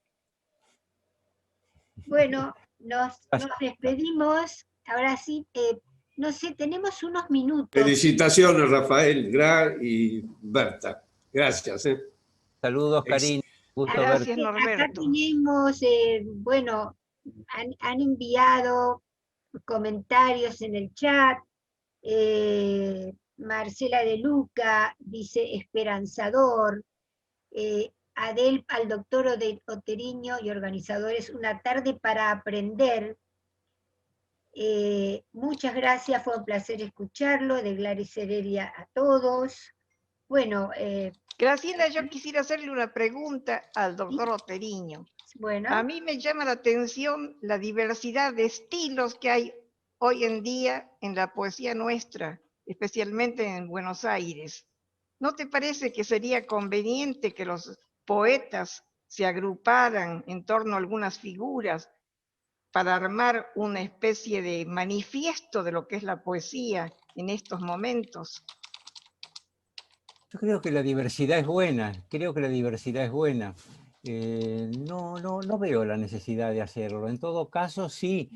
Bueno, nos despedimos. Ahora sí, no sé, tenemos unos minutos. Felicitaciones, Rafael, y Berta. Gracias. Saludos, Karina. Gusto gracias, Norberto. Acá tenemos, bueno, han enviado comentarios en el chat. Marcela de Luca dice esperanzador. Adel al doctor Oteriño y organizadores, una tarde para aprender. Muchas gracias, fue un placer escucharlo, de Gladys Heredia a todos. Bueno, Graciela, yo quisiera hacerle una pregunta al doctor Oteriño. Bueno. A mí me llama la atención la diversidad de estilos que hay hoy en día en la poesía nuestra, especialmente en Buenos Aires. ¿No te parece que sería conveniente que los poetas se agruparan en torno a algunas figuras para armar una especie de manifiesto de lo que es la poesía en estos momentos? Yo creo que la diversidad es buena, creo que la diversidad es buena. No veo la necesidad de hacerlo. En todo caso, sí,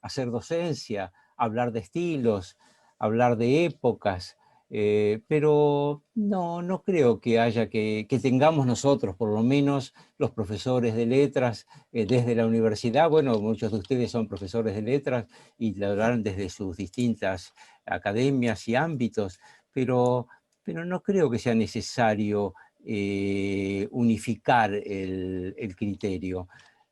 hacer docencia, hablar de estilos, hablar de épocas, pero no creo que haya que tengamos nosotros, por lo menos los profesores de letras, desde la universidad. Bueno, muchos de ustedes son profesores de letras y lo harán desde sus distintas academias y ámbitos, pero no creo que sea necesario unificar el criterio.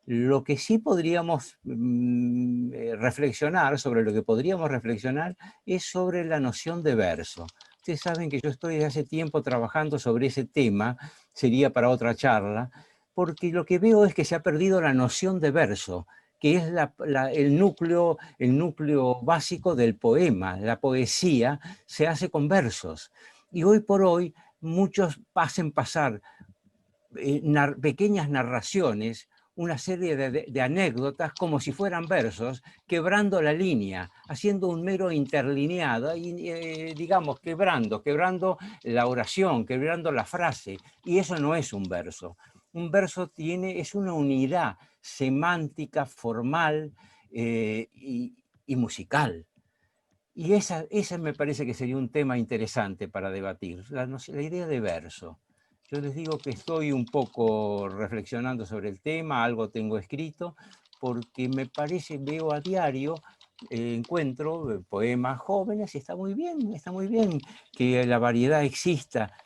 Lo que sí podríamos reflexionar, sobre lo que podríamos reflexionar, es sobre la noción de verso. Ustedes saben que yo estoy desde hace tiempo trabajando sobre ese tema, sería para otra charla, porque lo que veo es que se ha perdido la noción de verso, que es el núcleo básico del poema. La poesía se hace con versos. Y hoy por hoy muchos hacen pasar pequeñas narraciones, una serie de anécdotas como si fueran versos, quebrando la línea, haciendo un mero interlineado, y, digamos, quebrando la oración, quebrando la frase, y eso no es un verso. Un verso es una unidad semántica, formal y musical. Y esa me parece que sería un tema interesante para debatir, la idea de verso. Yo les digo que estoy un poco reflexionando sobre el tema, algo tengo escrito, porque me parece, veo a diario, encuentro poemas jóvenes, y está muy bien que la variedad exista,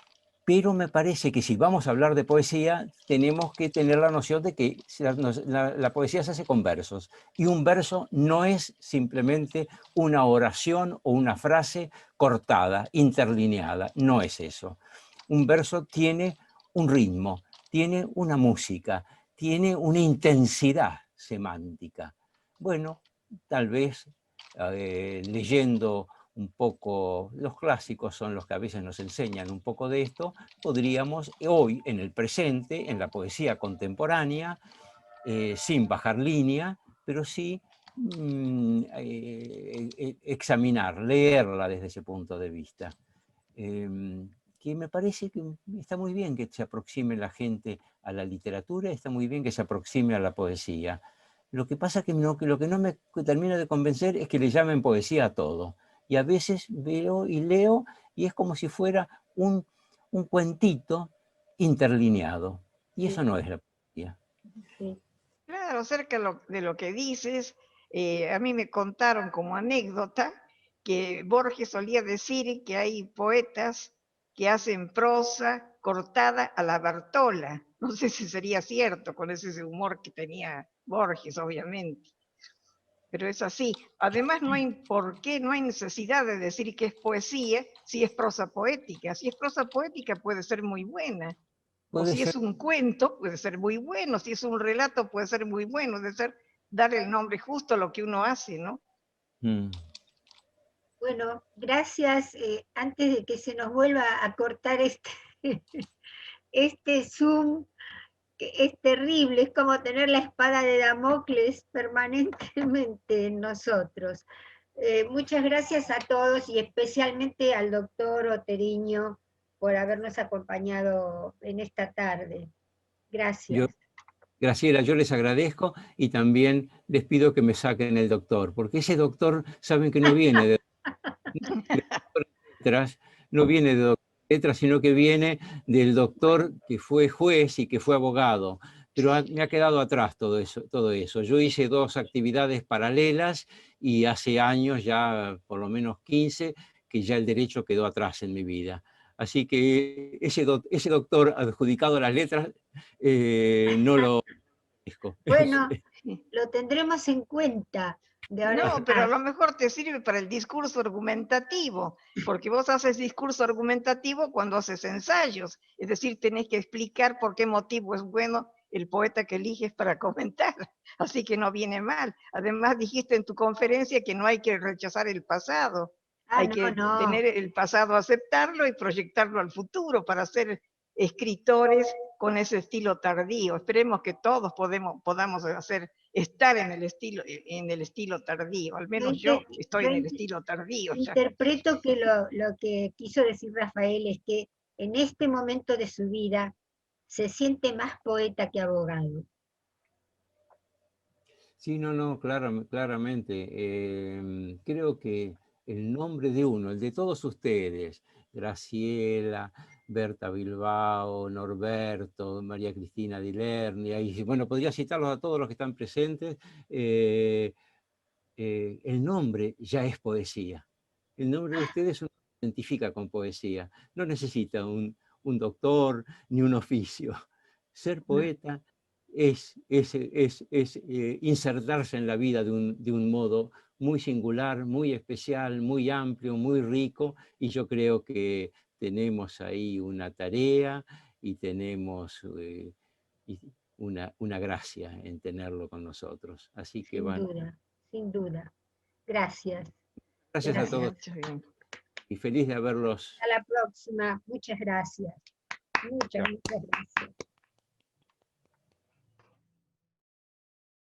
pero me parece que si vamos a hablar de poesía, tenemos que tener la noción de que la poesía se hace con versos, y un verso no es simplemente una oración o una frase cortada, interlineada, no es eso. Un verso tiene un ritmo, tiene una música, tiene una intensidad semántica. Bueno, tal vez leyendo un poco, los clásicos son los que a veces nos enseñan un poco de esto, podríamos hoy, en el presente, en la poesía contemporánea, sin bajar línea, pero sí examinar, leerla desde ese punto de vista. Que me parece que está muy bien que se aproxime la gente a la literatura, está muy bien que se aproxime a la poesía. Lo que pasa es que lo que no me termina de convencer es que le llamen poesía a todo. Y a veces veo y leo y es como si fuera un cuentito interlineado. Y eso no es la poesía. Sí. Claro, acerca de lo que dices, a mí me contaron como anécdota que Borges solía decir que hay poetas que hacen prosa cortada a la Bartola. No sé si sería cierto con ese humor que tenía Borges, obviamente. Pero es así. Además, no hay por qué, no hay necesidad de decir que es poesía si es prosa poética. Si es prosa poética puede ser muy buena. O si es un cuento, puede ser muy bueno. Si es un relato, puede ser muy bueno. Debe ser dar el nombre justo a lo que uno hace, ¿no? Bueno, gracias. Antes de que se nos vuelva a cortar este Zoom, que es terrible, es como tener la espada de Damocles permanentemente en nosotros. Muchas gracias a todos y especialmente al doctor Oteriño por habernos acompañado en esta tarde. Gracias. Graciela, yo les agradezco y también les pido que me saquen el doctor, porque ese doctor, saben que no viene de letras, no viene de letras, sino que viene del doctor que fue juez y que fue abogado. Pero me ha quedado atrás todo eso. Yo hice 2 actividades paralelas y hace años, ya por lo menos 15, que ya el derecho quedó atrás en mi vida. Así que ese doctor adjudicado a las letras no lo agradezco. Bueno, lo tendremos en cuenta. No, pero a lo mejor te sirve para el discurso argumentativo, porque vos haces discurso argumentativo cuando haces ensayos, es decir, tenés que explicar por qué motivo es bueno el poeta que eliges para comentar, así que no viene mal. Además dijiste en tu conferencia que no hay que rechazar el pasado, hay que tener el pasado, aceptarlo y proyectarlo al futuro para ser escritores con ese estilo tardío. Esperemos que todos podamos estar en el estilo tardío, al menos yo estoy en el estilo tardío. Interpreto que lo que quiso decir Rafael es que en este momento de su vida se siente más poeta que abogado. Sí, no, claramente. Creo que el nombre de uno, el de todos ustedes, Graciela, Berta Bilbao, Norberto, María Cristina Di Lernia, y bueno, podría citarlos a todos los que están presentes, el nombre ya es poesía. El nombre de ustedes uno se identifica con poesía. No necesita un doctor ni un oficio. Ser poeta es insertarse en la vida de un modo muy singular, muy especial, muy amplio, muy rico, y yo creo que tenemos ahí una tarea y tenemos una gracia en tenerlo con nosotros. Así que bueno. Sin duda. Gracias. Gracias a todos. Y feliz de haberlos. Hasta la próxima. Muchas gracias. Muchas gracias.